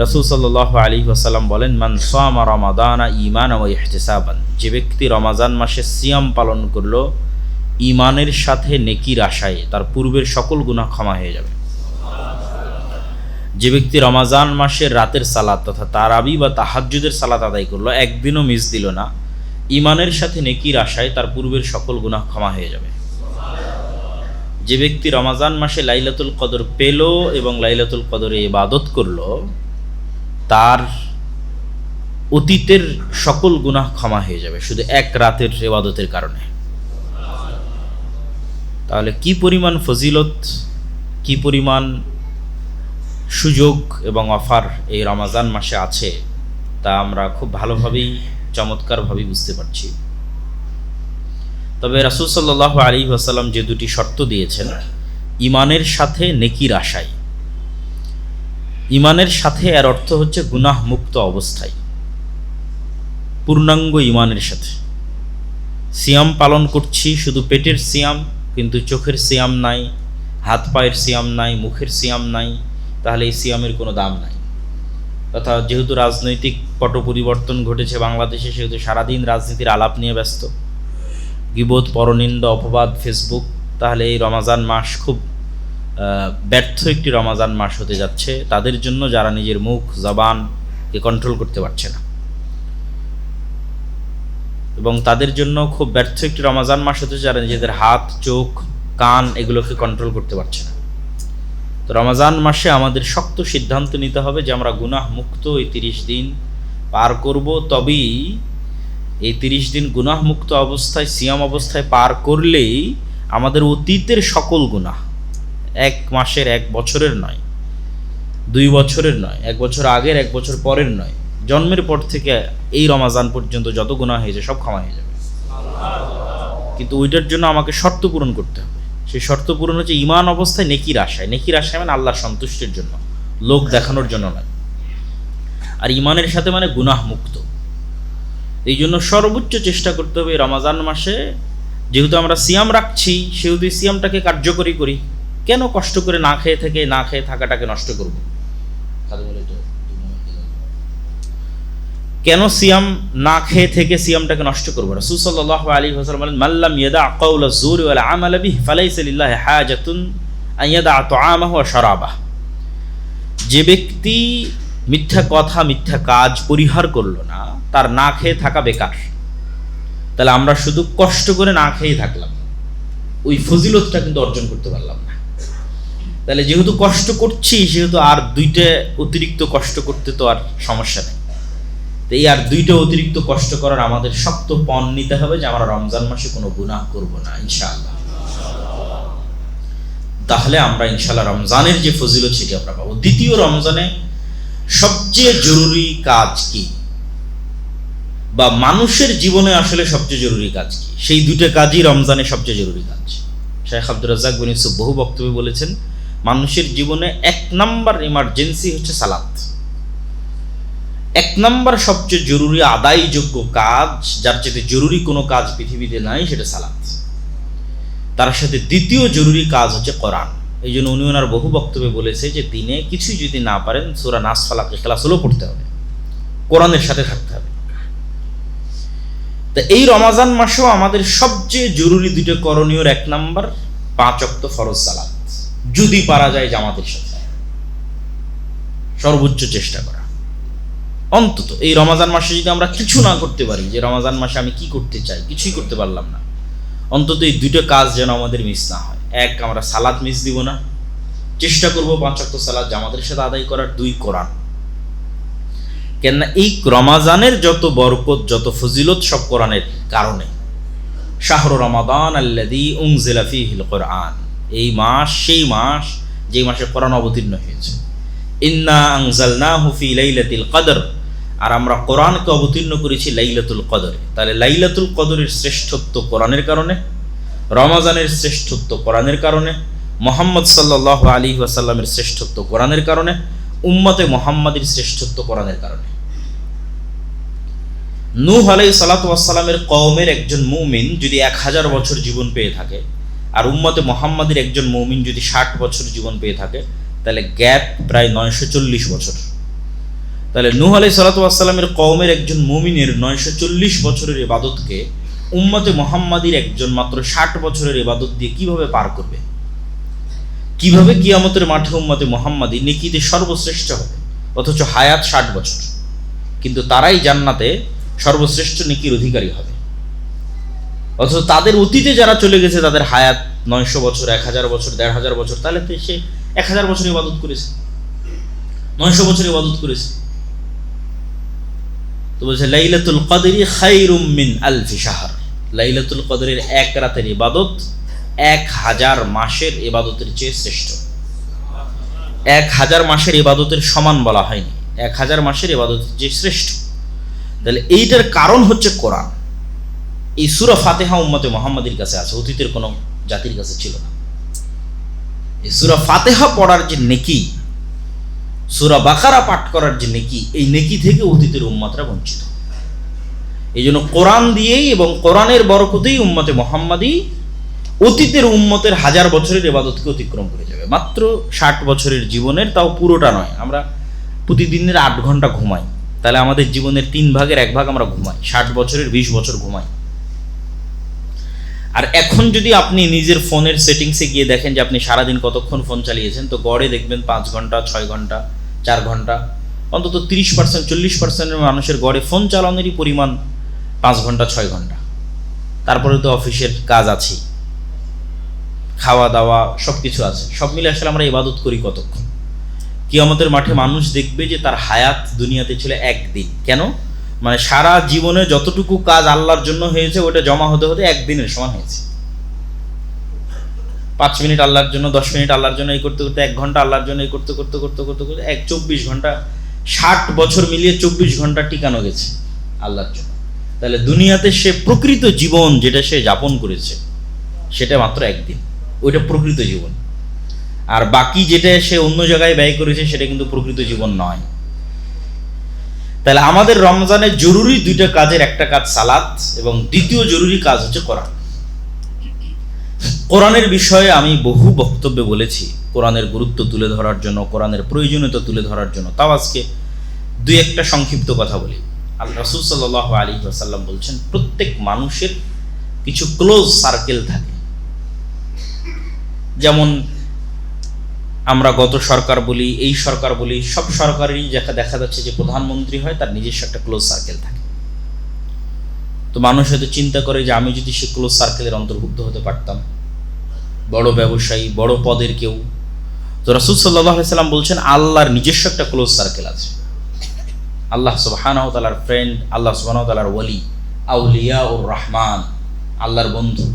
রাসূল সাল্লাল্লাহু আলাইহি ওয়াসাল্লাম বলেন, মান সামা রমাদানা ঈমানান ওয়া ইহতিসাবান, যে ব্যক্তি রমাজান মাসে সিয়াম পালন করলো ঈমানের সাথে নেকির আশায়, তার পূর্বের সকল গুনাহ ক্ষমা হয়ে যাবে। যে ব্যক্তি রমাজান মাসের রাতের সালাত তথা তারাবি বা তাহাজ্জুদের সালাত আদায় করলো, একদিনও মিস দিল না, ঈমানের সাথে নেকির আশায়, তার পূর্বের সকল গুনাহ ক্ষমা হয়ে যাবে। যে ব্যক্তি রমাজান মাসে লাইলাতুল কদর পেল এবং লাইলাতুল কদরে ইবাদত করলো, তার অতীতের সকল গুনাহ ক্ষমা হয়ে যাবে শুধু এক রাতের ইবাদতের কারণে। তাহলে কি পরিমাণ ফজিলত, কি পরিমাণ সুযোগ এবং অফার এই রমাজান মাসে আছে, তা আমরা খুব ভালোভাবেই চমৎকারভাবেই বুঝতে পারছি। তবে রাসূল সাল্লাল্লাহু আলাইহি ওয়াসাল্লাম যে দুটি শর্ত দিয়েছেন, ঈমানের সাথে নেকির আশায়। ঈমানের সাথে এর অর্থ হচ্ছে গুনাহ মুক্ত অবস্থায়, পূর্ণাঙ্গ ঈমানের সাথে। সিয়াম পালন করছি, শুধু পেটের সিয়াম, কিন্তু চোখের সিয়াম নাই, হাত পায়ের সিয়াম নাই, মুখের সিয়াম নাই, তাহলে এই সিয়ামের কোনো দাম নাই। তথা যেহেতু রাজনৈতিক পট পরিবর্তন ঘটেছে বাংলাদেশে, সেহেতু সারাদিন রাজনীতির আলাপ নিয়ে ব্যস্ত, গীবত, পরনিন্দা, অপবাদ, ফেসবুক, তাহলে এই রমাজান মাস খুব ব্যর্থ একটি রমাজান মাস হতে যাচ্ছে তাদের জন্য, যারা নিজের মুখ জবানকে কন্ট্রোল করতে পারছে না, এবং তাদের জন্য খুব ব্যর্থ একটি রমাজান মাস হতে যারা নিজেদের হাত, চোখ, কান এগুলোকে কন্ট্রোল করতে পারছে না। তো রমাজান মাসে আমাদের শক্ত সিদ্ধান্ত নিতে হবে যে আমরা গুনাহ মুক্ত এই 30 দিন পার করব। তবেই এই 30 দিন গুনাহ মুক্ত অবস্থায়, সিয়াম অবস্থায় পার করলেই আমাদের অতীতের সকল গুনাহ, 1 মাসের, 1 বছরের নয়, 2 বছরের নয়, 1 বছর আগের, 1 বছর পরের নয়, জন্মের পর থেকে এই রমাজান পর্যন্ত যত গুনাহ হয়েছে সব ক্ষমা হয়ে যাবে। কিন্তু ওইটার জন্য আমাকে শর্ত পূরণ করতে হবে। সেই শর্ত পূরণ হচ্ছে ঈমান অবস্থায় নেকির আশায়। নেকির আশায় মানে আল্লাহর সন্তুষ্টির জন্য, লোক দেখানোর জন্য নয়। আর ঈমানের সাথে মানে গুনাহ মুক্ত। এই জন্য সর্বোচ্চ চেষ্টা করতে হবে রমাজান মাসে, যেহেতু আমরা সিয়াম রাখছি সেহেতু সিয়ামটাকে কার্যকরী করি। কেন কষ্ট করে না খেয়ে থাকাটাকে নষ্ট করব? কেন সিয়াম না খেয়ে থেকে সিয়ামটাকে নষ্ট করব? রাসূল সাল্লাল্লাহু আলাইহি ওয়াসাল্লাম বলেন, মাল্লাম ইয়াদা কাওলা যুরি ওয়াল আমালা বিহি ফালাইসা লিল্লাহি হাজাতুন আন ইয়াদা তুআমাহু ওয়া শারাবাহু। যে ব্যক্তি মিথ্যা কথা, মিথ্যা কাজ পরিহার করলো না, তার না খেয়ে থাকা বেকার। তাহলে আমরা শুধু কষ্ট করে না খেয়ে থাকলাম, ওই ফজিলতটা কিন্তু অর্জন করতে পারলাম না। তাহলে যেহেতু কষ্ট করছি, সেহেতু আর 2টা অতিরিক্ত কষ্ট করতে তো আর সমস্যা নেই। এই আর 2টা অতিরিক্ত কষ্ট করার আমাদের শক্ত পণ নিতে হবে যে আমরা রমজান মাসে কোনো গুনাহ করব না ইনশাআল্লাহ। তাহলে আমরা ইনশাআল্লাহ রমজানের যে ফজিলত সেটি আমরা পাবো। দ্বিতীয় রমজানে সবচেয়ে জরুরি কাজ কি, বা মানুষের জীবনে আসলে সবচেয়ে জরুরি কাজ কি? সেই 2টা কাজই রমজানে সবচেয়ে জরুরি কাজ। শেখ আব্দুর রাজ্জাক বিন ইউসুফ বহু বক্তব্যে বলেছেন, মানুষের জীবনে 1 নম্বর ইমার্জেন্সি হচ্ছে সালাত। 1 নম্বর সবচেয়ে জরুরি আদায়যোগ্য কাজ, যার চেয়ে জরুরি কোনো কাজ পৃথিবীতে নাই, সেটা সালাত। তার সাথে দ্বিতীয় জরুরি কাজ হচ্ছে কোরআন। এই জন্য উনি ওনার বহু বক্তব্যে বলেছে যে দিনে কিছুই যদি না পারেন, সূরা নাস, ফালাক, ইখলাস হলেও পড়তে হবে, কোরআনের সাথে থাকতে হবে। তা এই রমাজান মাসেও আমাদের সবচেয়ে জরুরি 2টা করণীয়, 1 নম্বর 5 ওয়াক্ত ফরজ সালাত, যদি পারা যায় জামাতের সাথে, সর্বোচ্চ চেষ্টা করা। অন্তত এই রমাজান মাসে যদি আমরা কিছু না করতে পারি, যে রমাজান মাসে আমি কি করতে চাই, কিছুই করতে পারলাম না, অন্তত এই 2টা কাজ যেন আমাদের মিস না হয়। 1, আমরা সালাত মিস দিব না, চেষ্টা করব 5 ওয়াক্ত সালাত জামাতের সাথে আদায় করার। 2, কোরআন। কেননা এই রমাজানের যত বরকত, যত ফজিলত সব কোরআনের কারণে। শাহরু রমাদান আল্লাযী উনজিলা ফীহিল কুরআন, এই মাস সেই মাস যে মাসে কোরআন অবতীর্ণ হয়েছে। ইন্না আনজালনাহু ফী লাইলাতিল কদর, আর আমরা কোরআনকে অবতীর্ণ করেছি লাইলাতুল কদরে। তাহলে লাইলাতুল কদরের শ্রেষ্ঠত্ব কোরআনের কারণে, রমাজানের শ্রেষ্ঠত্ব কোরআনের কারণে, মুহাম্মদ সাল্লাল্লাহু আলাইহি ওয়াসাল্লামের শ্রেষ্ঠত্ব কোরআনের কারণে, উম্মতে মুহাম্মাদের শ্রেষ্ঠত্ব কোরআনের কারণে। নূহ আলাইহিস সালাতু ওয়াস সালামের কওমের একজন মুমিন যদি 1000 বছর জীবন পেয়ে থাকে, আর উম্মতে মুহাম্মাদের একজন মুমিন যদি 60 বছর জীবন পেয়ে থাকে, তাহলে গ্যাপ প্রায় 940 বছর। তাহলে নূহ আলাইহিস সালাতু ওয়াস সালামের কওমের একজন মুমিনের 940 বছরের ইবাদতকে উম্মতে মুহাম্মাদির একজন মাত্র 60 বছরের ইবাদত দিয়ে কিভাবে পার করবে? কিভাবে কিয়ামতের মাঠে উম্মতে মুহাম্মাদি নেকিতে সর্বশ্রেষ্ঠ হবে, অথচ হায়াত 60 বছর, কিন্তু তারাই জান্নাতে সর্বশ্রেষ্ঠ নেকির অধিকারী হবে। অথচ তাদের অতীতে যারা চলে গেছে তাদের হায়াত 900 বছর, 1000 বছর, 1500 বছর, তাহলে তো সে 1000 বছর ইবাদত করেছে, 900 বছর ইবাদত করেছে। তো বলছে লাইলাতুল কদরি খায়রুম মিন আলফি শাহর, লাইলাতুল কদরের এক রাতের ইবাদত 1000 মাসের ইবাদতের চেয়ে শ্রেষ্ঠ। 1000 মাসের ইবাদতের সমান বলা হয়নি, 1000 মাসের ইবাদতের চেয়ে শ্রেষ্ঠ। তাহলে এইটার কারণ হচ্ছে কোরআন। এই সূরা ফাতিহা উম্মতে মুহাম্মাদির কাছে আছে, অতীতের কোনো জাতির কাছে ছিল না। এই সূরা ফাতিহা পড়ার যে নেকি, সূরা বাকারা পাঠ করার যে নেকি, এই নেকি থেকে অতীতের উম্মতরা বঞ্চিত। এই জন্য কোরআন দিয়েই এবং কোরআনের বরকতেই উম্মতে মুহাম্মাদি অতীতের উম্মতের 1000 বছরের ইবাদতকে অতিক্রম করে যাবে মাত্র 60 বছরের জীবনের, তাও পুরোটা নয়। আমরা প্রতিদিনের 8 ঘন্টা ঘুমাই, তাহলে আমাদের জীবনের 3 ভাগের 1 ভাগ আমরা ঘুমাই, 60 বছরের 20 বছর ঘুমাই। আর এখন যদি আপনি নিজের ফোনের সেটিংসে গিয়ে দেখেন যে আপনি সারাদিন কতক্ষণ ফোন চালিয়েছেন, তো গড়ে দেখবেন 5 ঘন্টা, 6 ঘন্টা, 4 ঘন্টা, অন্তত 30%, 40%-এর মানুষের গড়ে ফোন চালানোরই পরিমাণ 5 ঘন্টা, 6 ঘন্টা। তারপরে তো অফিসের কাজ আছে, খাওয়া দাওয়া সব কিছু আছে, সব মিলে আসলে আমরা ইবাদত করি কতক্ষণ? কিয়ামতের মাঠে মানুষ দেখবে যে তার হায়াত দুনিয়াতে ছিল 1 দিন। কেন? মানে সারা জীবনে যতটুকু কাজ আল্লাহর জন্য হয়েছে ওটা জমা হতে হতে 1 দিনের সমান হয়েছে। 5 মিনিট আল্লাহর জন্য, 10 মিনিট আল্লাহর জন্য, এই করতে করতে 1 ঘন্টা আল্লাহর জন্য, এই করতে করতে 24 ঘন্টা, 60 বছর মিলিয়ে 24 ঘন্টা টিকানো গেছে আল্লাহর জন্য। তাহলে দুনিয়াতে সে প্রকৃত জীবন যেটা সে যাপন করেছে সেটা মাত্র 1 দিন, ওইটা প্রকৃত জীবন। আর বাকি যেটা সে অন্য জায়গায় ব্যয় করেছে সেটা কিন্তু প্রকৃত জীবন নয়। তাহলে আমাদের রমজানে জরুরি 2টা কাজের একটা কাজ সালাত, এবং দ্বিতীয় জরুরি কাজ হচ্ছে কোরআন। কোরআনের বিষয়ে আমি বহু বক্তব্যে বলেছি, কোরআনের গুরুত্ব তুলে ধরার জন্য, কোরআনের প্রয়োজনীয়তা তুলে ধরার জন্য। তাও আজকে 2-1টা সংক্ষিপ্ত কথা বলি। আল্লাহ রাসূল সাল্লাল্লাহু আলাইহি ওয়াসাল্লাম বলছেন, প্রত্যেক মানুষের কিছু ক্লোজ সার্কেল থাকে। যেমন আমরা গত সরকার বলি, এই সরকার বলি, সব সরকারেরই দেখা যাচ্ছে যে প্রধানমন্ত্রী হয় তার নিজস্ব একটা ক্লোজ সার্কেল থাকে। তো মানুষ হয়তো চিন্তা করে যে আমি যদি সে ক্লোজ সার্কেলের অন্তর্ভুক্ত হতে পারতাম, বড় ব্যবসায়ী, বড় পদের কেউ। তো রাসূল সাল্লাল্লাহু আলাইহি সাল্লাম বলছেন আল্লাহর নিজস্ব একটা ক্লোজ সার্কেল আছে। আল্লাহ সুবহানাহু ওয়া তাআলার ফ্রেন্ড, আল্লাহ সুবহানাহু ওয়া তাআলার ওয়ালি, আউলিয়াউর রহমান, আল্লাহর বন্ধু,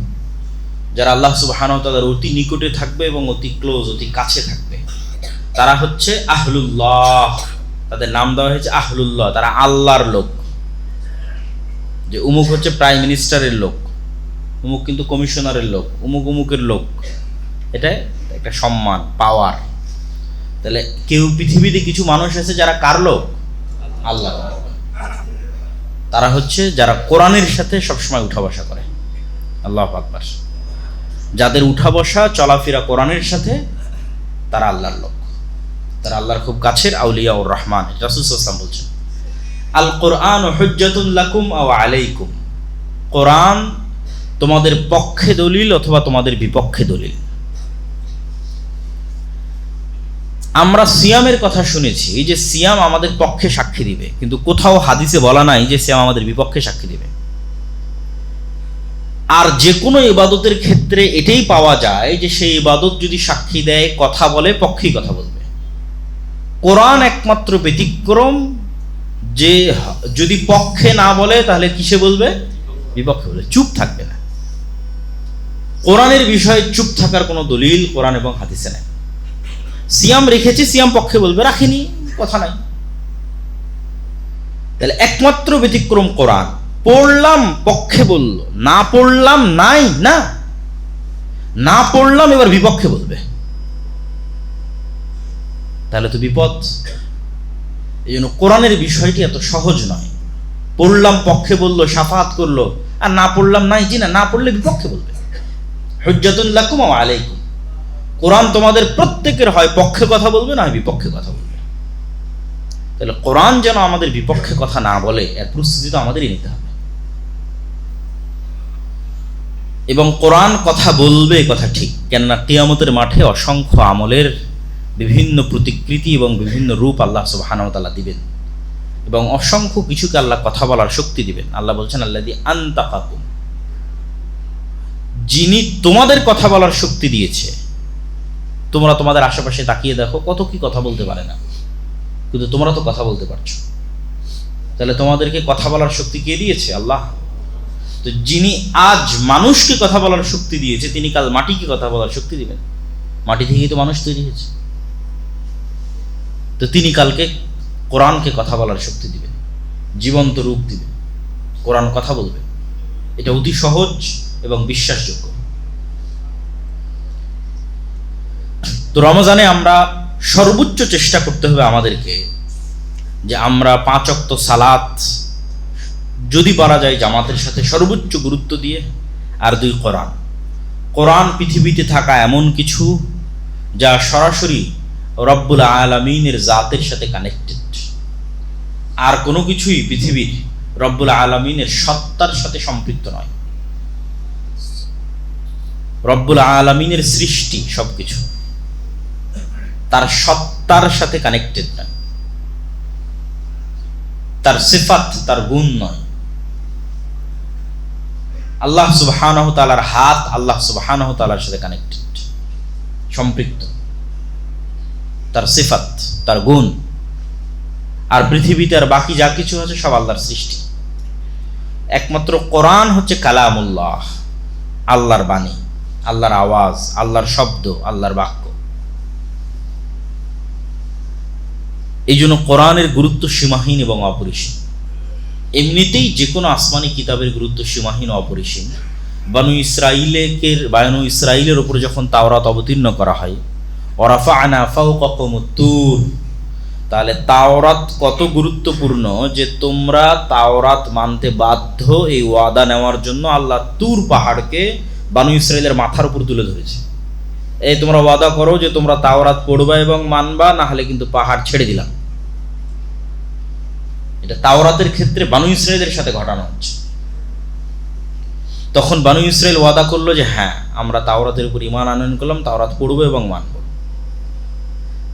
যারা আল্লাহ সুবহানাহু ওয়া তাআলার অতি নিকটে থাকবে এবং অতি ক্লোজ, অতি কাছে থাকবে, তারা হচ্ছে আহলুল্লাহ। তাদের নাম দেওয়া হয়েছে আহলুল্লাহ, তারা আল্লাহর লোক। যে উমুক হচ্ছে প্রাইম মিনিস্টারের লোক, উমুক কিন্তু কমিশনারের লোক, উমুক উমুকের লোক, এটা একটা সম্মান, পাওয়ার। তাহলে কেউ পৃথিবীতে কিছু মানুষ আছে যারা কার লোক? আল্লাহ। তারা হচ্ছে যারা কোরআনের সাথে সবসময় উঠা বসা করে। আল্লাহু আকবার। যাদের উঠা বসা চলাফেরা কোরআনের সাথে, তারা আল্লাহর লোক, তারা আল্লাহর খুব কাছের আউলিয়া ও রহমান। রাসূল সাল্লাল্লাহু আলাইহি ওয়াসাল্লাম বলছেন, আল কোরআন হুজ্জাতুল লাকুম আও আলাইকুম, কোরআন তোমাদের পক্ষে দলিল অথবা তোমাদের বিপক্ষে দলিল। আমরা সিয়ামের কথা শুনেছি, এই যে সিয়াম আমাদের পক্ষে সাক্ষী দিবে, কিন্তু কোথাও হাদিসে বলা নাই যে সিয়াম আমাদের বিপক্ষে সাক্ষী দিবে। আর যে কোনো ইবাদতের ক্ষেত্রে এটাই পাওয়া যায় যে সেই ইবাদত যদি সাক্ষী দেয়, কথা বলে, পক্ষেই কথা বলবে। কোরআন একমাত্র ব্যতিক্রম যে যদি পক্ষে না বলে তাহলে কিসে বলবে? বিপক্ষে বলবে, চুপ থাকবে না। কোরআনের বিষয়ে চুপ থাকার কোনো দলিল কোরআন এবং হাদিসে নাই। সিয়াম রেখেছি, সিয়াম পক্ষে বলবে, রাখিনি, কথা নাই। তাহলে একমাত্র ব্যতিক্রম কোরআন। পড়লাম পক্ষে বলল, না পড়লাম নাই, না পড়লাম এবার বিপক্ষে বলবে, তাহলে তো বিপদ। এই জন্য কোরআনের বিষয়টি এত সহজ নয়। পড়লাম পক্ষে বললো, শাফাত করলো, আর না পড়লাম নাই, জি না পড়লে বিপক্ষে বলবে। হুজ্জাতুল লাকুম ওয়া আলাইকুম, কোরআন তোমাদের প্রত্যেকের হয় পক্ষে কথা বলবে, না বিপক্ষে কথা বলবে। তাহলে কোরআন যেন আমাদের বিপক্ষে কথা না বলে এর প্রস্তুতি তো আমাদেরই নিতে হবে। এবং কোরআন কথা বলবে, কথা ঠিক, কেননা কিয়ামতের মাঠে অসংখ্য আমলের বিভিন্ন প্রতিকৃতি এবং বিভিন্ন রূপ আল্লাহ সুবহানাহু ওয়া তাআলা দিবেন, এবং অসংখ্য কিছুকে আল্লাহ কথা বলার শক্তি দিবেন। আল্লাহ বলছেন আল্লাযী আনতাকাকুম, যিনি তোমাদের কথা বলার শক্তি দিয়েছে। তোমরা তোমাদের আশেপাশে তাকিয়ে দেখো, কত কি কথা বলতে পারে না, কিন্তু তোমরা তো কথা বলতে পারছো। তাহলে তোমাদেরকে কথা বলার শক্তি কে দিয়েছে? আল্লাহ। তো যিনি আজ মানুষকে কথা বলার শক্তি দিয়েছে, তিনি কাল মাটিকে কথা বলার শক্তি দিবেন। মাটি থেকেই তো মানুষ তৈরি হয়েছে। তো তিনি কালকে কোরআনকে কথা বলার শক্তি দিবেন, জীবন্ত রূপ দিবেন, কোরআন কথা বলবে। এটা অতি সহজ এবং বিশ্বাসযোগ্য। তো রমজানে আমরা সর্বোচ্চ চেষ্টা করতে হবে আমাদেরকে, যে আমরা 5 ওয়াক্ত সালাত যদি পারা যায় জামাতের সাথে সর্বোচ্চ গুরুত্ব দিয়ে, আর 2 কোরআন। কোরআন পৃথিবীতে থাকা এমন কিছু যা সরাসরি রব্বুল আলামিনের জাতের সাথে কানেক্টেড। আর কোনো কিছুই পৃথিবীর রব্বুল আলামিনের সত্তার সাথে সম্পৃক্ত নয়। রব্বুল আলামিনের সৃষ্টি সবকিছু তার সত্তার সাথে কানেক্টেড নয়, তার সিফাত, তার গুণ নয়। আল্লাহ সুবহানাহু তাআলার হাত আল্লাহ সুবহানাহু তাআলার সাথে কানেক্টেড, সম্পৃক্ত, তার সিফাত, তার গুণ। আর পৃথিবীতে আর বাকি যা কিছু আছে সব আল্লাহর সৃষ্টি। একমাত্র কোরআন হচ্ছে কালামুল্লাহ, আল্লাহর বাণী, আল্লাহর আওয়াজ, আল্লাহর শব্দ, আল্লাহর বাক্য। এই জন্য কোরআনের গুরুত্ব সীমাহীন এবং অপরিসীম। এমনিতেই যে কোনো আসমানি কিতাবের গুরুত্ব সীমাহীন ও অপরিসীম। বানু ইসরাইলের উপর যখন তাওরাত অবতীর্ণ করা হয়, ওয়ারাফা'না ফাওকাকুমুত তুর, তাহলে তাওরাত কত গুরুত্বপূর্ণ যে তোমরা তাওরাত মানতে বাধ্য, এই ওয়াদা নেওয়ার জন্য আল্লাহ তুর পাহাড়কে বানু ইসরাইলের মাথার উপর তুলে ধরেছে। এই তোমরা ওয়াদা করো যে তোমরা তাওরাত পড়বা এবং মানবা, না হলে কিন্তু পাহাড় ছেড়ে দিলাম। এটা তাওরাতের ক্ষেত্রে বানু ইসরাইলের সাথে ঘটানো হচ্ছে। তখন বানু ইসরাইল ওয়াদা করলো যে হ্যাঁ, আমরা তাওরাতের উপর ঈমান আনয়ন করলাম, তাওরাত পড়বো এবং মানব।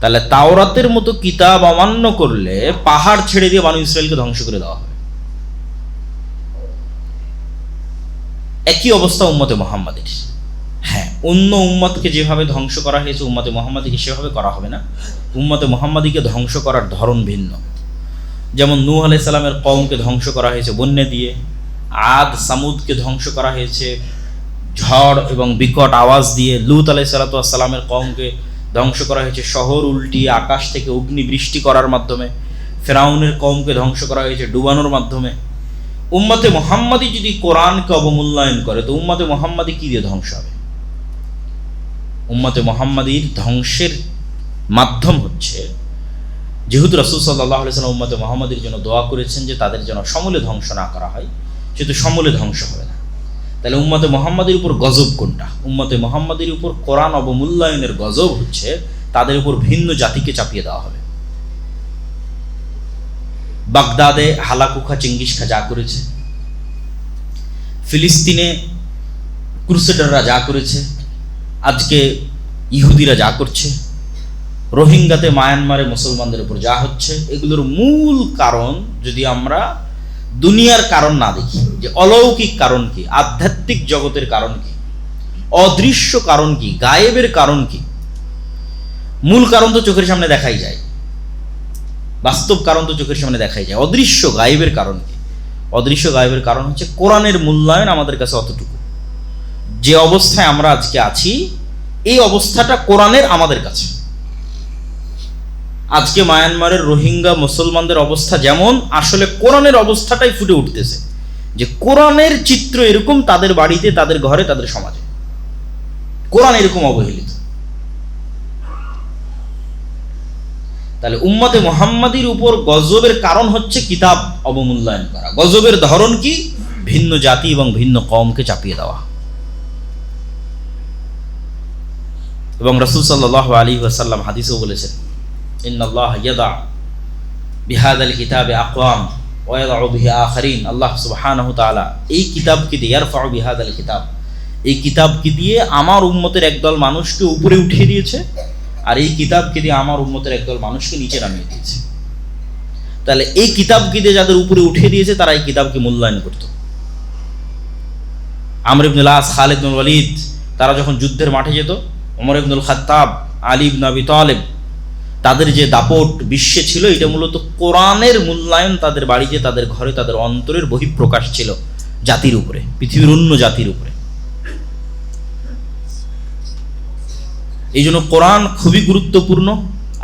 তাহলে তাওরাতের মতো কিতাব অমান্য করলে পাহাড় ছেড়ে দিয়ে বানু ইসরাইলকে ধ্বংস করে দেওয়া হবে। একই অবস্থা উম্মতে মুহাম্মাদের। হ্যাঁ, অন্য উম্মতকে যেভাবে ধ্বংস করা হয়েছে উম্মতে মুহাম্মাদীকে সেভাবে করা হবে না। উম্মতে মুহাম্মাদীকে ধ্বংস করার ধরন ভিন্ন। যেমন নূহ আলাইহিস সালামের কওমকে ধ্বংস করা হয়েছে বন্যা দিয়ে, আদ সামুদকে ধ্বংস করা হয়েছে ঝড় এবং বিকট আওয়াজ দিয়ে, লূত আলাইহিস সালামের কওমকে ধ্বংস করা হয়েছে শহর উল্টিয়ে আকাশ থেকে অগ্নি বৃষ্টি করার মাধ্যমে, ফেরাউনের কওমকে ধ্বংস করা হয়েছে ডুবানোর মাধ্যমে। উম্মতে মুহাম্মাদী যদি কোরআনকে অবমূল্যায়ন করে তো উম্মতে মুহাম্মাদী কি দিয়ে ধ্বংস হবে? উম্মতে মুহাম্মাদীর ধ্বংসের মাধ্যম হচ্ছে, যেহেতু রাসূল সাল্লাল্লাহু আলাইহি ওয়াসাল্লাম উম্মতে মুহাম্মাদীর জন্য দোয়া করেছেন যে তাদের যেন সমূলে ধ্বংস না করা হয়, সেহেতু সমূলে ধ্বংস হবে না। তাহলে উম্মতে মুহাম্মাদীর উপর গজব কোনটা? উম্মতে মুহাম্মাদীর উপর কোরআন অবমূল্যায়নের গজব হচ্ছে তাদের উপর ভিন্ন জাতিকে চাপিয়ে দেওয়া হবে। বাগদাদে হালাকু খা, চেঙ্গিস খা যা করেছে, ফিলিস্তিনে ক্রুসেডাররা যা করেছে, আজকে ইহুদিরা যা করছে, রোহিঙ্গাতে মায়ানমারে মুসলমানদের উপর যা হচ্ছে, এগুলোর মূল কারণ যদি আমরা দুনিয়ার কারণ না দেখি, যে অলৌকিক কারণ কি, আধ্যাত্মিক জগতের কারণ কি, অদৃশ্য কারণ কি, গায়েবের কারণ কি, মূল কারণ তো চোখের সামনে দেখাই যায়, বাস্তব কারণ তো চোখের সামনে দেখাই যায়। অদৃশ্য গায়েবের কারণ কি? অদৃশ্য গায়েবের কারণ হচ্ছে কোরআনের মূল্যায়ন আমাদের কাছে অতটুকু। যে অবস্থায় আমরা আজকে আছি, এই অবস্থাটা কোরআনের আমাদের কাছে। আজকে মায়ানমারের রোহিঙ্গা মুসলমানদের অবস্থা যেমন, আসলে কোরআনের অবস্থাটাই ফুটে উঠতেছে যে কোরআনের চিত্র এরকম তাদের বাড়িতে, তাদের ঘরে, তাদের সমাজে। কোরআন এরকম অবহেলিত। তাহলে উম্মতে মুহাম্মাদীর উপর গজবের কারণ হচ্ছে কিতাব অবমূল্যায়ন করা। গজবের ধরন কি? ভিন্ন জাতি এবং ভিন্ন কওমকে চাপিয়ে দেওয়া। এবং রাসূল সাল্লাল্লাহু আলাইহি ওয়াসাল্লাম হাদিসেও বলেছেন, ইন্নাল্লাহ ইয়াদা বিহাদাল কিতাবে আকওয়াম ওয়া ইয়াদউ বিহি আখারিন। আল্লাহ সুবহানাহু ওয়া তাআলা এই কিতাবকে দিয়ে, ইয়ারফাউ বিহাদাল কিতাব, এই কিতাবকে দিয়ে আমার উম্মতের একদল মানুষকে উপরে উঠিয়ে দিয়েছে, আর এই কিতাবকে দিয়ে আমার উম্মতের একদল মানুষকে নিচে নামিয়ে দিয়েছে। তাহলে এই কিতাবকে দিয়ে যাদের উপরে উঠিয়ে দিয়েছে তারা এই কিতাবকে মূল্যায়ন করত। আমর ইবনুল আস, খালিদ ইবনুল ওয়ালিদ, তারা যখন যুদ্ধের মাঠে যেত, ওমর ইবনুল খাত্তাব, আলী ইবনে আবি তালেব, তাদের যে দাপট বিশ্বে ছিল, এটা মূলত কোরআনের মূল্যায়ন তাদের বাড়িতে, তাদের ঘরে, তাদের অন্তরের বহিঃপ্রকাশ ছিল জাতির উপরে, পৃথিবীর অন্য জাতির উপরে। এই জন্য কোরআন খুবই গুরুত্বপূর্ণ,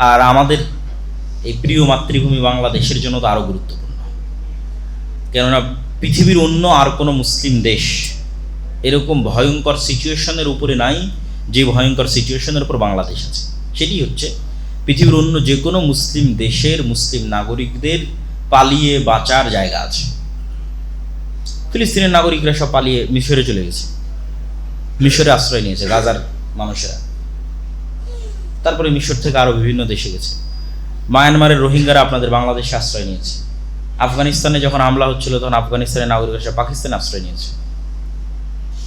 আর আমাদের এই প্রিয় মাতৃভূমি বাংলাদেশের জন্য তো আরো গুরুত্বপূর্ণ। কেননা পৃথিবীর অন্য আর কোনো মুসলিম দেশ এরকম ভয়ঙ্কর সিচুয়েশনের উপরে নাই যে ভয়ঙ্কর সিচুয়েশনের উপর বাংলাদেশ আছে। সেটি হচ্ছে পৃথিবীর অন্য যে কোনো মুসলিম দেশের মুসলিম নাগরিকদের পালিয়ে বাঁচার জায়গা আছে। ফিলিস্তিনের নাগরিকরা সব পালিয়ে মিশরে চলে গেছে, মিশরে আশ্রয় নিয়েছে গাজার মানুষেরা। তারপরে মিশর থেকে আরো বিভিন্ন দেশে গেছে। মায়ানমারের রোহিঙ্গারা আপনাদের বাংলাদেশে আশ্রয় নিয়েছে। আফগানিস্তানে যখন হামলা হচ্ছিল তখন আফগানিস্তানের নাগরিকরা পাকিস্তানে আশ্রয় নিয়েছে।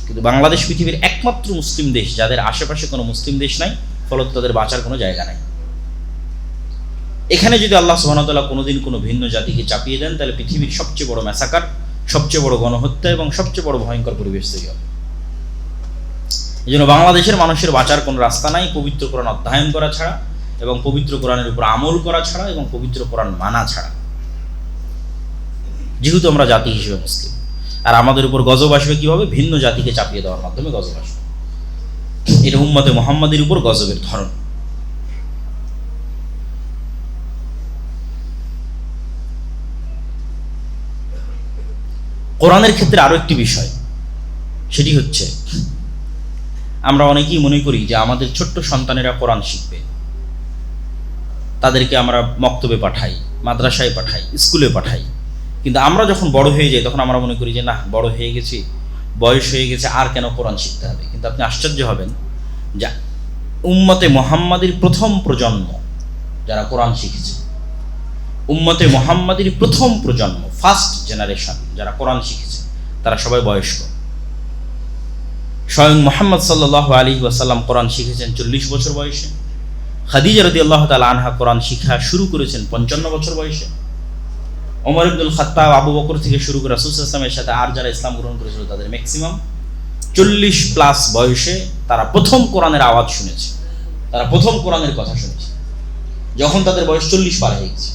কিন্তু বাংলাদেশ পৃথিবীর একমাত্র মুসলিম দেশ যাদের আশেপাশে কোনো মুসলিম দেশ নাই, ফলত তাদের বাঁচার কোনো জায়গা নাই। এখানে যদি আল্লাহ সুবহানাহু ওয়া তাআলা কোনোদিন কোনো ভিন্ন জাতিকে চাপিয়ে দেন, তাহলে পৃথিবীর সবচেয়ে বড় ম্যাসাকার, সবচেয়ে বড় গণহত্যা এবং সবচেয়ে বড় ভয়ঙ্কর পরিবেশ তৈরি হবে। এই জন্য বাংলাদেশের মানুষের বাঁচার কোনো রাস্তা নাই পবিত্র কোরআন অধ্যয়ন করা ছাড়া, এবং পবিত্র কোরআনের উপর আমল করা ছাড়া, এবং পবিত্র কোরআন মানা ছাড়া। যেহেতু আমরা জাতি হিসেবে মুসলিম, আর আমাদের উপর গজব আসবে কিভাবে? ভিন্ন জাতিকে চাপিয়ে দেওয়ার মাধ্যমে গজব আসবে। এটা উম্মতে মুহাম্মাদের উপর গজবের ধরন। কোরআনের ক্ষেত্রে আরো একটি বিষয়, সেটি হচ্ছে আমরা অনেকেই মনে করি যে আমাদের ছোট্ট সন্তানেরা কোরআন শিখবে, তাদেরকে আমরা মক্তবে পাঠাই, মাদ্রাসায় পাঠাই, স্কুলে পাঠাই। কিন্তু আমরা যখন বড় হয়ে যাই তখন আমরা মনে করি যে না, বড় হয়ে গেছি, বয়স হয়ে গেছে, আর কেন কোরআন শিখতে হবে। কিন্তু আপনি আশ্চর্য হবেন যে উম্মতে মুহাম্মাদির প্রথম প্রজন্ম যারা কোরআন শিখেছে, উম্মতে মুহাম্মাদির প্রথম প্রজন্ম, ফার্স্ট জেনারেশন যারা কোরআন শিখেছে, তারা সবাই বয়স্ক। স্বয়ং মুহাম্মদ সাল্লাল্লাহু আলাইহি ওয়াসাল্লাম কোরআন শিখেছেন 40 বছর বয়সে। খাদিজা রাদিয়াল্লাহু তাআলা আনহা কোরআন শিক্ষা শুরু করেছেন 55 বছর বয়সে। ওমর ইবনুল খাত্তাব, আবু বকর থেকে শুরু করে রাসূল সাল্লাল্লাহু আলাইহি ওয়াসাল্লামের সাথে আর যারা ইসলাম গ্রহণ করেছিল তাদের ম্যাক্সিমাম 40+ বয়সে তারা প্রথম কোরআনের আওয়াজ শুনেছে, তারা প্রথম কোরআনের কথা শুনেছে যখন তাদের বয়স 40 পার হয়ে গেছে।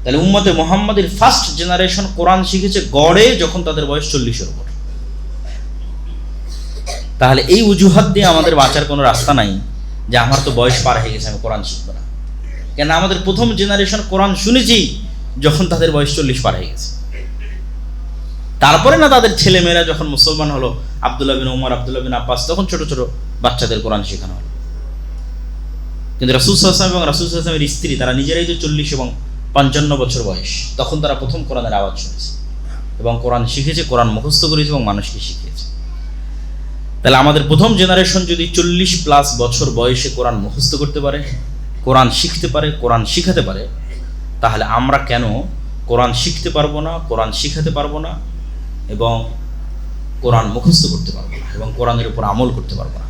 তাহলে উম্মতে মুহাম্মাদের ফার্স্ট জেনারেশন কোরআন শিখেছে গড়ে যখন তাদের বয়স 40-এর উপর। তাহলে এই অজুহাত দিয়ে আমাদের বাঁচার কোনো রাস্তা নাই যে আমার তো বয়স পার হয়ে গেছে, আমি কোরআন শিখবো না। কেন? আমাদের প্রথম জেনারেশন কোরআন শুনেছি যখন তাদের বয়স 40 পার হয়ে গেছে। তারপরে না তাদের ছেলেমেয়েরা যখন মুসলমান হলো, আব্দুল্লাহ বিন উমর, আব্দুল্লাহ বিন আব্বাস, তখন ছোট ছোট বাচ্চাদের কোরআন শেখানো হলো। কিন্তু রাসূল সাল্লাল্লাহু আলাইহি ওয়াসাল্লাম এবং রাসূল সাল্লাল্লাহু আলাইহি ওয়াসাল্লামের স্ত্রী তারা নিজেরাই তো 40 এবং 55 বছর বয়স, তখন তারা প্রথম কোরআনের আওয়াজ শুনেছে এবং কোরআন শিখেছে, কোরআন মুখস্থ করেছে এবং মানুষকে শিখিয়েছে। তাহলে আমাদের প্রথম জেনারেশন যদি 40+ বছর বয়সে কোরআন মুখস্থ করতে পারে, কোরআন শিখতে পারে, কোরআন শিখাতে পারে, তাহলে আমরা কেন কোরআন শিখতে পারবো না, কোরআন শিখাতে পারবো না, এবং কোরআন মুখস্থ করতে পারবো না, এবং কোরআনের উপর আমল করতে পারবো না?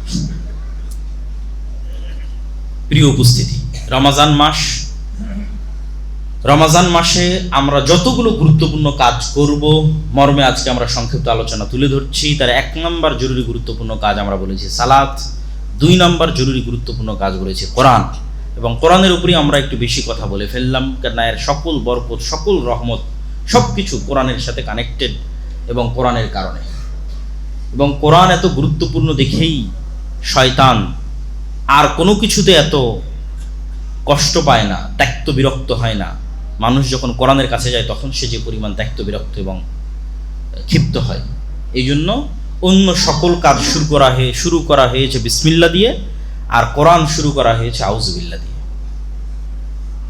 প্রিয় উপস্থিতি, রমাজান মাসে আমরা যতগুলো গুরুত্বপূর্ণ কাজ করব মর্মে আজকে আমরা সংক্ষিপ্ত আলোচনা তুলে ধরছি। তার 1 নম্বর জরুরি গুরুত্বপূর্ণ কাজ আমরা বলেছি সালাত, 2 নম্বর জরুরি গুরুত্বপূর্ণ কাজ বলেছি কোরআন, এবং কোরআনের উপরই আমরা একটু বেশি কথা বলে ফেললাম, কেন এর সকল বরকত, সকল রহমত সবকিছু কোরআনের সাথে কানেক্টেড এবং কোরআনের কারণে। এবং কোরআন এত গুরুত্বপূর্ণ দেখেই শয়তান আর কোনো কিছুতে এত কষ্ট পায় না, ত্যক্ত বিরক্ত হয় না। মানুষ যখন কোরআনের কাছে যায় তখন সে যে পরিমাণ ত্যক্ত বিরক্ত এবং ক্ষিপ্ত হয়। এই জন্য অন্য সকল কাজ শুরু করা হয়েছে বিসমিল্লাহ দিয়ে, আর কোরআন শুরু করা হয়েছে আউযুবিল্লাহ দিয়ে।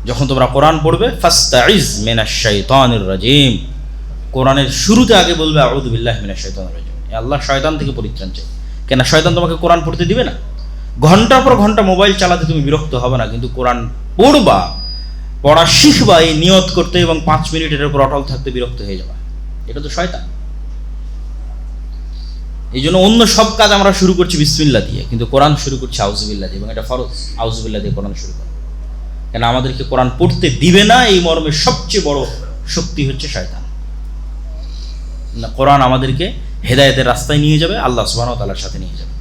যখন তোমরা কোরআন পড়বে ফাস্তাইজ মিনাশ শাইতানির রাজিম, কোরআনের শুরুতে আগে বলবে আউযু বিল্লাহি মিনাশ শাইতানির রাজিম, আল্লাহ শয়তান থেকে পরিত্রাণ চাই। কেন? শয়তান তোমাকে কোরআন পড়তে দিবে না। ঘন্টার পর ঘন্টা মোবাইল চালাতে তুমি বিরক্ত হবে না, কিন্তু কোরআন পড়বা, পড়া শিখবা এই নিয়ত করতে এবং 5 মিনিটের উপর অটল থাকতে বিরক্ত হয়ে যাবা, এটা তো শয়তান। এই জন্য অন্য সব কাজ আমরা শুরু করছি বিসমিল্লাহ দিয়ে, কিন্তু কোরআন শুরু করছি আউযুবিল্লাহ দিয়ে, এবং এটা ফরজ আউযুবিল্লাহ দিয়ে কোরআন শুরু করা। কেন আমাদেরকে কোরআন পড়তে দিবে না এই মর্মে সবচেয়ে বড় শক্তি হচ্ছে শয়তান। না, কোরআন আমাদেরকে হেদায়েতের রাস্তায় নিয়ে যাবে, আল্লাহ সুবহানাহু ওয়া তাআলার সাথে নিয়ে যাবে।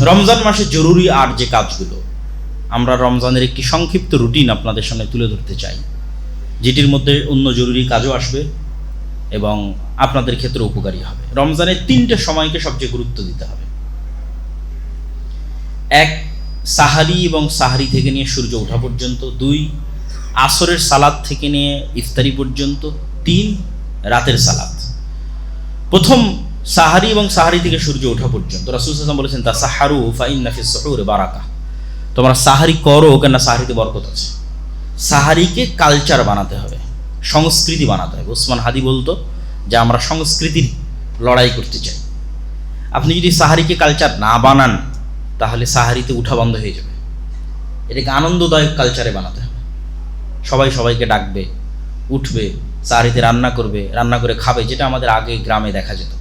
রমজান মাসে জরুরি আর যে কাজগুলো, আমরা রমজানের একটি সংক্ষিপ্ত রুটিন আপনাদের সামনে তুলে ধরতে চাই, যেটির মধ্যে অন্য জরুরি কাজও আসবে এবং আপনাদের ক্ষেত্রে উপকারী হবে। রমজানের 3টে সময়কে সবচেয়ে গুরুত্ব দিতে হবে। 1, সাহারি এবং সাহারি থেকে নিয়ে সূর্য ওঠা পর্যন্ত। 2, আসরের সালাত থেকে নিয়ে ইফতারি পর্যন্ত। 3, রাতের সালাত। প্রথম সাহারি এবং সাহারি থেকে সূর্য ওঠা পর্যন্ত রাসূল সাল্লাল্লাহু আলাইহি ওয়াসাল্লাম বলেছেন, তাসাহারু ফাইন্না ফিস সুহুরি বারাকা, তোমরা সাহারি করো কেন সাহারিতে বরকত আছে। সাহারিকে কালচার বানাতে হবে, সংস্কৃতি বানাতে হবে। ওসমান হাদি বলতো যে আমরা সংস্কৃতির লড়াই করতে চাই। আপনি যদি সাহারিকে কালচার না বানান তাহলে সাহারিতে উঠা বন্ধ হয়ে যাবে। এটাকে আনন্দদায়ক কালচারে বানাতে হবে। সবাই সবাইকে ডাকবে, উঠবে, সাহারিতে রান্না করবে, রান্না করে খাবে, যেটা আমাদের আগে গ্রামে দেখা যেত।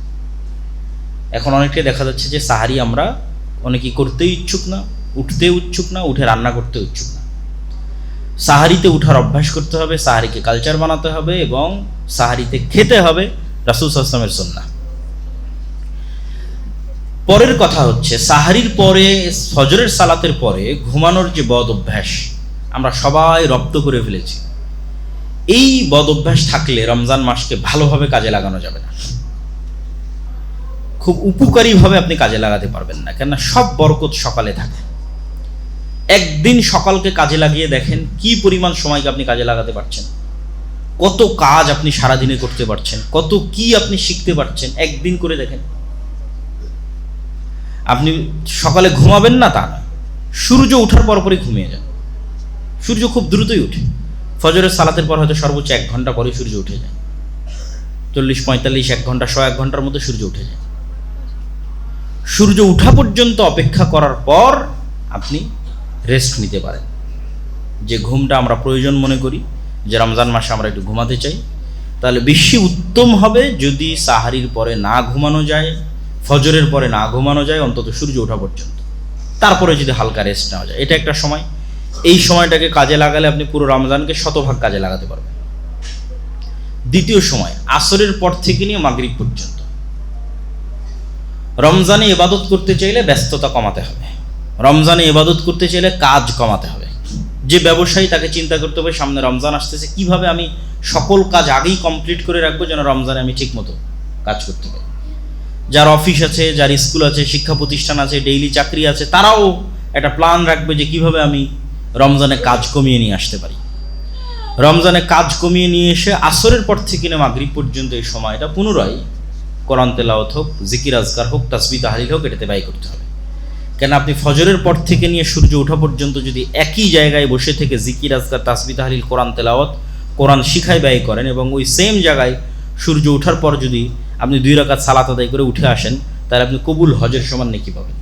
এখন অনেকটাই দেখা যাচ্ছে যে সাহারি আমরা অনেকেই করতেই ইচ্ছুক না, উঠতে ইচ্ছুক না, উঠে রান্না করতে ইচ্ছুক না। সাহারিতে উঠার অভ্যাস করতে হবে, সাহারিকে কালচার বানাতে হবে এবং সাহারিতে খেতে হবে রাসূল সাল্লাল্লাহু আলাইহি ওয়াসাল্লামের সুন্নাহ। পরের কথা হচ্ছে, সাহারির পরে ফজরের সালাতের পরে ঘুমানোর যে বদ অভ্যাস আমরা সবাই রপ্ত করে ফেলেছি, এই বদ অভ্যাস থাকলে রমজান মাসকে ভালোভাবে কাজে লাগানো যাবে না, খুব উপকারীভাবে আপনি কাজে লাগাতে পারবেন না। কেননা সব বরকত সকালে থাকে। একদিন সকালকে কাজে লাগিয়ে দেখেন কি পরিমাণ সময়কে আপনি কাজে লাগাতে পারছেন, কত কাজ আপনি সারাদিনে করতে পারছেন, কত কি আপনি শিখতে পারছেন। একদিন করে দেখেন। আপনি সকালে ঘুমাবেন না তা না, সূর্য ওঠার পরপরই ঘুমিয়ে যান। সূর্য খুব দ্রুতই উঠে, ফজরের সালাতের পর হয়তো সর্বোচ্চ 1 ঘন্টা পরে সূর্য উঠে যায়। 40-45 1 ঘন্টা 100 1 ঘন্টার মধ্যে সূর্য উঠে যায়। সূর্য উঠা পর্যন্ত অপেক্ষা করার পর আপনি রেস্ট নিতে পারেন। যে ঘুমটা আমরা প্রয়োজন মনে করি, যে রমজান মাসে আমরা একটু ঘুমাতে চাই, তাহলে বেশি উত্তম হবে যদি সাহারির পরে না ঘুমানো যায়, ফজরের পরে না ঘুমানো যায়, অন্তত সূর্য ওঠা পর্যন্ত। তারপরে যদি হালকা রেস্ট নেওয়া যায়, এটা একটা সময়। এই সময়টাকে কাজে লাগালে আপনি পুরো রমজানকে শতভাগ কাজে লাগাতে পারবেন। দ্বিতীয় সময় আসরের পর থেকে নিয়ে মাগরিব পর্যন্ত। রমজানে ইবাদত করতে চাইলে ব্যস্ততা কমাতে হবে, রমজানে ইবাদত করতে চাইলে কাজ কমাতে হবে। যে ব্যবসায়ী তাকে চিন্তা করতে হবে সামনে রমজান আসতেছে, কিভাবে আমি সকল কাজ আগেই কমপ্লিট করে রাখবো যেন রমজানে আমি ঠিক মতো কাজ করতে পারি। যার অফিস আছে, যার স্কুল আছে, শিক্ষা প্রতিষ্ঠান আছে, ডেইলি চাকরি আছে, তারাও একটা প্ল্যান রাখবে যে কিভাবে আমি রমজানে কাজ কমিয়ে নিয়ে আসতে পারি। রমজানে কাজ কমিয়ে নিয়ে এসে আসরের পর থেকে না মাগরিব পর্যন্ত এই সময়টা পুনরায় কোরআন তেলাওয়াত হোক, জিকির আজকার হোক, তাসবিহ তাহলিল হোক, এটাতে ব্যয় করতে হবে। কেন আপনি ফজরের পর থেকে নিয়ে সূর্য ওঠা পর্যন্ত যদি একই জায়গায় বসে থেকে জিকির আজকার, তাসবিহ তাহলিল, কোরআন তেলাওয়াত, কোরআন শিখায় ব্যয় করেন এবং ওই সেম জায়গায় সূর্য ওঠার পর যদি আপনি 2 রাকাত সালাত আদায় করে উঠে আসেন, তাহলে আপনি কবুল হজের সমান নেকি পাবেন।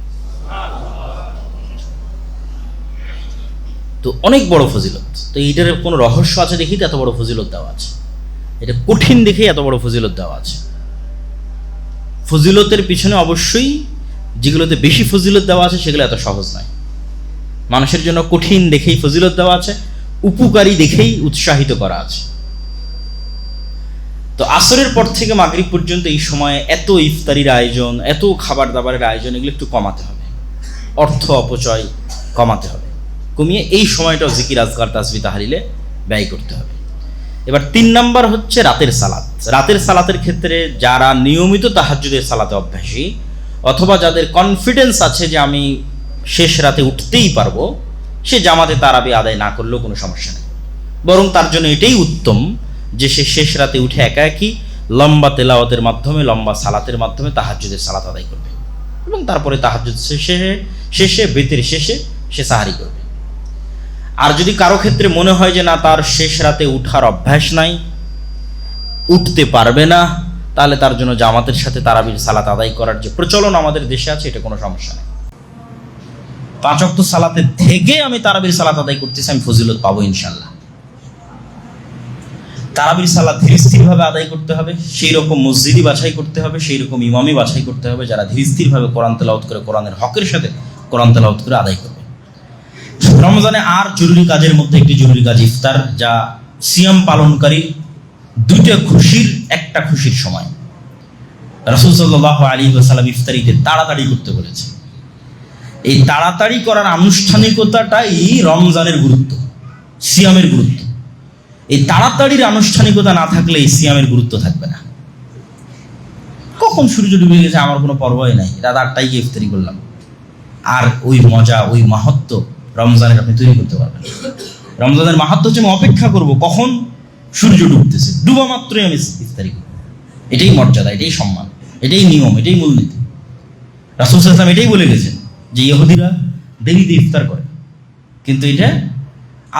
তো অনেক বড় ফজিলত। তো এইটার কোনো রহস্য আছে দেখি তো এত বড় ফজিলত দেওয়া আছে, এটা কঠিন দেখেই এত বড় ফজিলত দেওয়া আছে। ফজিলতের পিছনে অবশ্যই যেগুলোতে বেশি ফজিলত দেওয়া আছে সেগুলো এত সহজ নয়। মানুষের জন্য কঠিন দেখেই ফজিলত দেওয়া আছে, উপকারী দেখেই উৎসাহিত করা আছে। তো আসরের পর থেকে মাগরিব পর্যন্ত এই সময়ে এত ইফতারির আয়োজন, এত খাবার দাবারের আয়োজন, এগুলো একটু কমাতে হবে। অর্থ অপচয় কমাতে হবে, কমিয়ে এই সময়টাও জিকির আজকার, তাসবিহ তাহলিলে ব্যয় করতে হবে। এবার 3 নাম্বার হচ্ছে রাতের সালাত। রাতের সালাতের ক্ষেত্রে যারা নিয়মিত তাহাজ্জুদের সালাতে অভ্যাসী, অথবা যাদের কনফিডেন্স আছে যে আমি শেষ রাতে উঠতেই পারবো, সে জামাতে তারাবি আদায় না করলেও কোনো সমস্যা নেই। বরং তার জন্য এটাই উত্তম যে সে শেষ রাতে উঠে একা একই লম্বা তেলাওয়াতের মাধ্যমে, লম্বা সালাতের মাধ্যমে তাহাজ্জুদের সালাত আদায় করবে এবং তারপরে তাহাজ্জুদ শেষে বেতের শেষে সে সাহারি করবে। আর যদি কারো ক্ষেত্রে মনে হয় যে না, তার শেষ রাতে উঠার অভ্যাস নাই, উঠতে পারবে না, তাহলে তার জন্য জামাতের সাথে তারাবির সালাত আদায় করার যে প্রচলন আমাদের দেশে আছে, এটা কোনো সমস্যা নেই। 5 ওয়াক্ত সালাতে থেকে আমি তারাবির সালাত আদায় করতেছি, আমি ফজিলত পাবো ইনশাল্লাহ। তারাবির সালাত ধীর স্থিরভাবে আদায় করতে হবে, সেই রকম মসজিদই বাছাই করতে হবে, সেই রকম ইমামই বাছাই করতে হবে যারা ধীর স্থিরভাবে কোরআন তেলাওয়াত করে, কোরআনের হকের সাথে কোরআন তেলাওয়াত করে আদায় করবে। রমজানে আর জরুরি কাজের মধ্যে একটি জরুরি কাজ ইফতার, যা সিয়াম পালনকারী দুইটা খুশির একটা খুশির সময়। রাসূল সাল্লাল্লাহু আলাইহি ওয়াসাল্লাম ইফতারিতে তাড়াতাড়ি করতে বলেছে। এই তাড়াতাড়ি করার আনুষ্ঠানিকতাটাই রমজানের গুরুত্ব, সিয়ামের গুরুত্ব। এই তাড়াতাড়ির আনুষ্ঠানিকতা না থাকলে এই সিয়ামের গুরুত্ব থাকবে না। কখন সূর্য ডুবে গেছে আমার কোনো পরোয়াই নাই, রাত 8টায় গিয়ে ইফতারি করলাম, আর ওই মজা, ওই মাহাত্ম্য রমজানের আপনি তৈরি করতে পারবেন। রমজানের মাহাত্ম্য হচ্ছে আমি অপেক্ষা করব কখন সূর্য ডুবতেছে, ডুবা মাত্রই আমি ইফতারি করব। এটাই মর্যাদা, এটাই সম্মান, এটাই নিয়ম, এটাই মূলনীতি। রাসূল সাল্লাল্লাহু আলাইহি ওয়াসাল্লাম এটাই বলে গেছেন যে ইহুদিরা দেরিতে ইফতার করে, কিন্তু এটা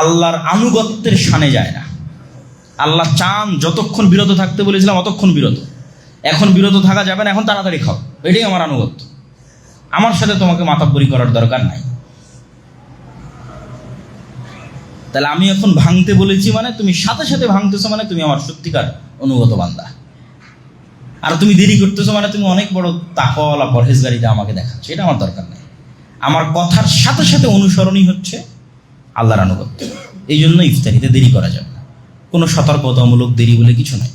আল্লাহর আনুগত্যের শানে যায় না। আল্লাহ চান যতক্ষণ বিরত থাকতে বলেছিলাম অতক্ষণ বিরত, এখন বিরত থাকা যাবে না, এখন তাড়াতাড়ি খাও, এটাই আমার আনুগত্য। আমার সাথে তোমাকে মাতাব্বরি করার দরকার নাই। তাহলে আমি এখন ভাঙতে বলেছি মানে তুমি সাথে সাথে ভাঙতেছো, মানে তুমি আমার সত্যিকার অনুগত বান্দা। আর তুমি দেরি করতেছো মানে তুমি অনেক বড় তাকওয়ালা পরহেজগারিতা আমাকে দেখাচ্ছ, এটা আমার দরকার নেই। আমার কথার সাথে সাথে অনুসরণই হচ্ছে আল্লাহর আনুগত্য। এই জন্য ইফতারিতে দেরি করা যাবে না, কোনো সতর্কতামূলক দেরি বলে কিছু নয়।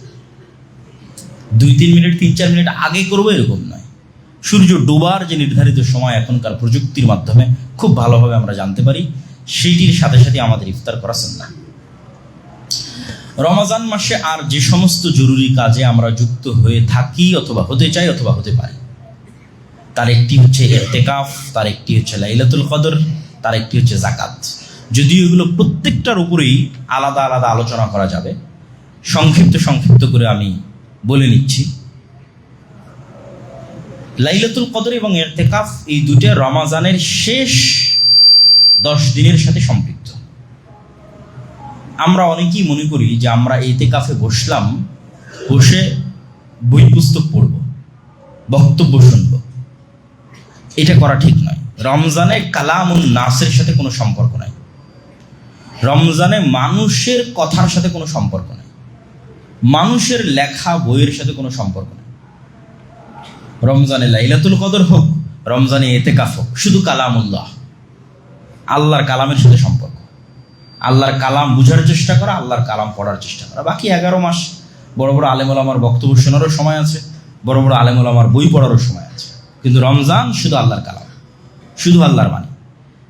2-3 মিনিট 3-4 মিনিট আগে করবো এরকম নয়। সূর্য ডোবার যে নির্ধারিত সময় এখনকার প্রযুক্তির মাধ্যমে খুব ভালোভাবে আমরা জানতে পারি, সেইটির সাথে সাথে আমাদের ইফতার করা সুন্নাহ। রমজান মাসে আর যে সমস্ত জরুরি কাজে আমরা যুক্ত হয়ে থাকি অথবা হতে চাই অথবা হতে পারি, তার একটি হচ্ছে ইতিকাফ, তার একটি হচ্ছে লাইলাতুল কদর, তার একটি হচ্ছে যাকাত। যদিও এগুলো প্রত্যেকটার উপরেই আলাদা আলাদা আলোচনা করা যাবে, সংক্ষিপ্ত করে আমি বলে নিচ্ছি। লাইলাতুল কদর এবং ইতিকাফ এই দুটো রমজানের শেষ 10 দিনের সাথে সম্পৃক্ত। আমরা অনেকেই মনে করি যে আমরা ইতিকাফে বসলাম, বসে বই পুস্তক পড়ব, বক্তব্য শুনব। এটা করা ঠিক নয়। রমজানে কালামুন নাসের সাথে কোনো সম্পর্ক নাই, রমজানে মানুষের কথার সাথে কোনো সম্পর্ক নাই, মানুষের লেখা বইয়ের সাথে কোনো সম্পর্ক নেই। রমজানে লাইলাতুল কদর হোক, রমজানে ইতিকাফ হোক, শুধু কালামুল্লাহ, আল্লাহর কালামের সাথে সম্পর্ক। আল্লাহর কালাম বুঝার চেষ্টা করা, আল্লাহর কালাম পড়ার চেষ্টা করা। বাকি 11 মাস বড় বড় আলেম ওলামার বক্তব্য শোনারও সময় আছে, বড় বড় আলেম ওলামার বই পড়ারও সময় আছে, কিন্তু রমজান শুধু আল্লাহর কালাম, শুধু আল্লাহর বাণী।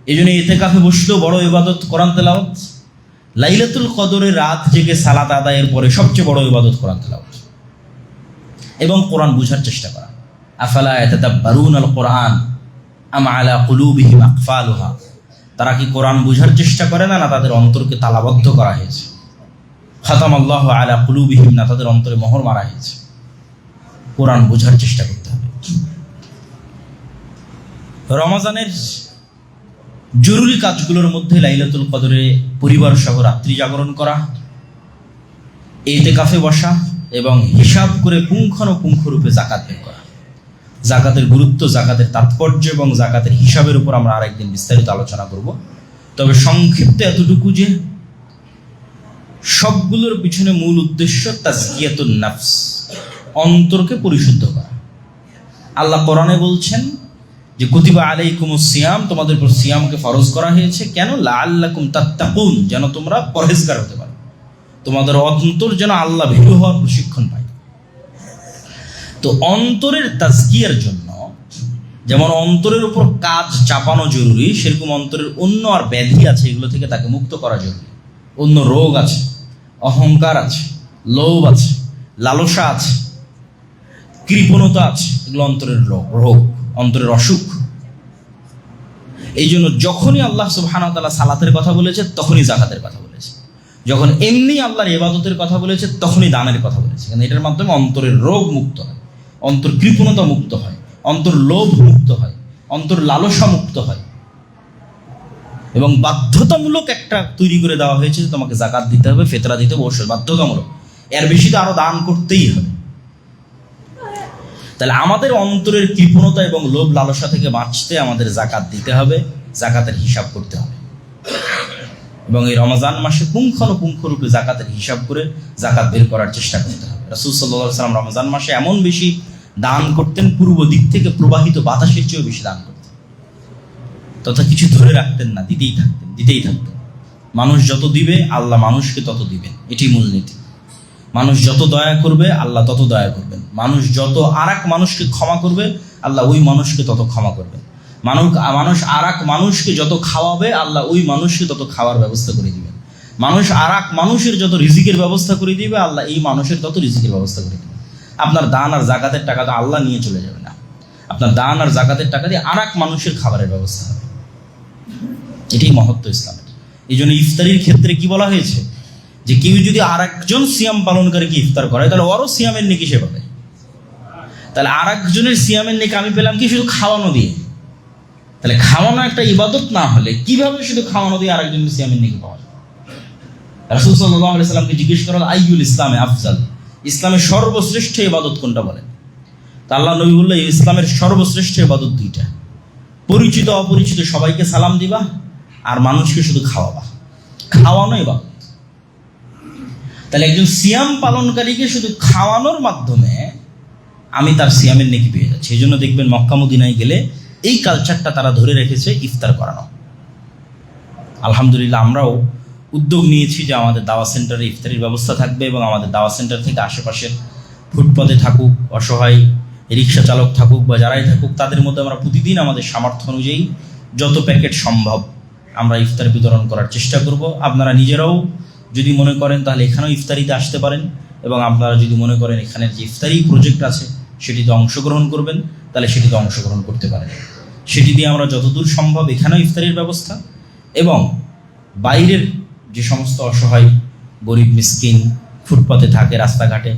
এই জন্য ইতিকাফে বসলেও বড় ইবাদত কোরআন তেলাওয়াত। লাইলাতুল কদরের রাত জেগে সালাত আদায়ের পরে সবচেয়ে বড় ইবাদত কোরআন তেলাওয়াত এবং কোরআন বুঝার চেষ্টা করা। আফালা ইয়াতাদাব্বারুনাল কোরআন আম আলা কুলুবিহিম আকফালুহা, তারা কি কোরআন বুঝার চেষ্টা করে না, না তাদের অন্তরকে তালাবদ্ধ করা হয়েছে? খাতামাল্লাহু আলা কুলুবিহিম, না তাদের অন্তরে মোহর মারা হয়েছে? কোরআন বুঝার চেষ্টা করতে হবে। রমজানের জরুরি কাজগুলোর মধ্যে লাইলাতুল কদরে পরিবার সহ রাত্রি জাগরণ করা, ইতিকাফে বসা এবং হিসাব করে পুঙ্খানুপুঙ্খরূপে যাকাত বের করা। যাকাতের গুরুত্ব, যাকাতের তাৎপর্য এবং যাকাতের হিসাবের উপর আমরা আরেকদিন বিস্তারিত আলোচনা করব। তবে সংক্ষিপ্ত এতটুকু যে সবগুলোর পিছনে মূল উদ্দেশ্য তাজকিয়াতুন নাফস, অন্তরকে পরিশুদ্ধ করা। আল্লাহ কোরআনে বলছেন যে কুতিবা আলাইকুমুস সিয়াম, তোমাদের উপর সিয়ামকে ফরজ করা হয়েছে। কেন? লাআল্লাকুম তাত্তাকুন, যেন তোমরা পরহেজগার হতে পারো, তোমাদের অন্তর যেন আল্লাহ ভীরু হওয়ার প্রশিক্ষণ পায়। তো অন্তরের তাজকিয়ার জন্য যেমন অন্তরের উপর কাজ চাপানো জরুরি, সেরকম অন্তরের অন্য আর ব্যাধি আছে, এগুলো থেকে তাকে মুক্ত করা জরুরি। অন্য রোগ আছে, অহংকার আছে, লোভ আছে, লালসা আছে, কৃপণতা আছে, এগুলো অন্তরের রোগ, অন্তরের অসুখ। এই জন্য যখনই আল্লাহ সুবহানাহু ওয়া তাআলা সালাতের কথা বলেছে তখনই যাকাতের কথা বলেছে, যখন এমনি আল্লাহর ইবাদতের কথা বলেছে তখনই দানের কথা বলেছে। কারণ এটার মাধ্যমে অন্তরের রোগ মুক্ত হয়, অন্তর কৃপণতা মুক্ত হয়, অন্তর লোভ মুক্ত হয়, অন্তর লালসা মুক্ত হয়। এবং বাধ্যতামূলক একটা তৈরি করে দেওয়া হয়েছে যে তোমাকে যাকাত দিতে হবে, ফিতরা দিতে হবে, অবশ্যই বাধ্যতামূলক। এর বেশি তো আরো দান করতেই হবে। তাহলে আমাদের অন্তরের কৃপণতা এবং লোভ লালসা থেকে বাঁচতে আমাদের যাকাত দিতে হবে, যাকাতের হিসাব করতে হবে। এবং এই রমজান মাসে পুঙ্খানুপুঙ্খ রূপে জাকাতের হিসাব করে জাকাত বের করার চেষ্টা করতে হবে। রাসূল সাল্লাল্লাহু আলাইহি ওয়াসাল্লাম রমজান মাসে এমন বেশি দান করতেন, পূর্ব দিক থেকে প্রবাহিত বাতাসের চেয়েও বেশি দান করতেন। তথা কিছু ধরে রাখতেন না, দিতেই থাকতেন। মানুষ যত দিবে আল্লাহ মানুষকে তত দিবেন, এটি মূলনীতি। মানুষ যত দয়া করবে আল্লাহ তত দয়া করবেন। মানুষ যত আরেক মানুষকে ক্ষমা করবে আল্লাহ ওই মানুষকে তত ক্ষমা করবেন। মানুষ আরেক মানুষকে যত খাওয়াবে আল্লাহ ওই মানুষকে তত খাওয়ার ব্যবস্থা করে দিবেন। মানুষ আরেক মানুষের যত রিজিকের ব্যবস্থা করে দিবে আল্লাহ এই মানুষের তত রিজিকের ব্যবস্থা করে দিবেন। আপনার দান আর জাকাতের টাকা তো আল্লাহ নিয়ে চলে যাবে না, আপনার দান আর জাকাতের টাকা দিয়ে আরেক মানুষের খাবারের ব্যবস্থা হবে। এটাই মহত্ব ইসলামের। এই জন্য ইফতারির ক্ষেত্রে কি বলা হয়েছে, যে কেউ যদি আর একজন সিয়াম পালনকারীকে ইফতার করে তাহলে ওরও সিয়ামের নেকি সে পাবে। তাহলে আর একজনের সিয়ামের নেকি আমি পেলাম কি শুধু খাওয়ানো দিয়ে? তাহলে খাওয়ানো একটা ইবাদত না হলে কিভাবে শুধু খাওয়ানো দিয়ে আর একজনের সিয়ামের নেকি পাওয়া যায়? রাসূল সাল্লাল্লাহু আলাইহি সাল্লামকে জিজ্ঞেস করা আইয়ুল ইসলামে আফজাল, ইসলামের সর্বশ্রেষ্ঠ ইবাদত কোনটা বলেন? তা আল্লাহ নবী বললেন ইসলামের সর্বশ্রেষ্ঠ ইবাদত দুইটা, পরিচিত অপরিচিত সবাইকে সালাম দিবা আর মানুষকে শুধু খাওয়াবা। খাওয়ানো ইবাদত। তাহলে একজন সিয়াম পালনকারীকে শুধু খাওয়ানোর মাধ্যমে আমি তার সিয়ামের নেকি পেয়ে যাচ্ছি। এই জন্য দেখবেন মক্কা মদিনায় গেলে এই কালচারটা তারা ধরে রেখেছে, ইফতার করানো। আলহামদুলিল্লাহ আমরাও উদ্যোগ নিয়েছি যে আমাদের দাওয়া সেন্টারে ইফতারির ব্যবস্থা থাকবে এবং আমাদের দাওয়া সেন্টার থেকে আশেপাশের ফুটপাতে থাকুক, অসহায় রিক্সা চালক থাকুক বা যারাই থাকুক, তাদের মধ্যে আমরা প্রতিদিন আমাদের সামর্থ্য অনুযায়ী যত প্যাকেট সম্ভব আমরা ইফতার বিতরণ করার চেষ্টা করব। আপনারা নিজেরাও যদি মনে করেন তাহলে এখানেও ইফতারিতে আসতে পারেন, এবং আপনারা যদি মনে করেন এখানের যে ইফতারি প্রজেক্ট আছে সেটিতে অংশগ্রহণ করবেন তাহলে সেটিতে অংশগ্রহণ করতে পারেন। সেটি দিয়ে আমরা যতদূর সম্ভব এখানেও ইফতারির ব্যবস্থা এবং বাইরের যে সমস্ত অসহায় গরিব মিসকিন ফুটপাতে থাকে, রাস্তাঘাটে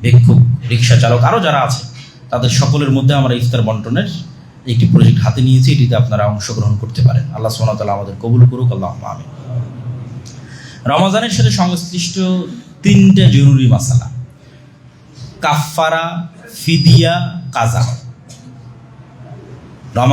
ভিক্ষুক, রিক্সা চালক আরও যারা আছে তাদের সকলের মধ্যে আমরা ইফতার বন্টনের একটি প্রজেক্ট হাতে নিয়েছি, এটিতে আপনারা অংশগ্রহণ করতে পারেন। আল্লাহ সুবহানাহু ওয়া তাআলা আমাদের কবুল করুক, আল্লাহুম্মা আমিন। রমজানের সাথে সংশ্লিষ্ট তিনটা জরুরি মাসালা: কাফফারা, ফিদিয়া, কাজা।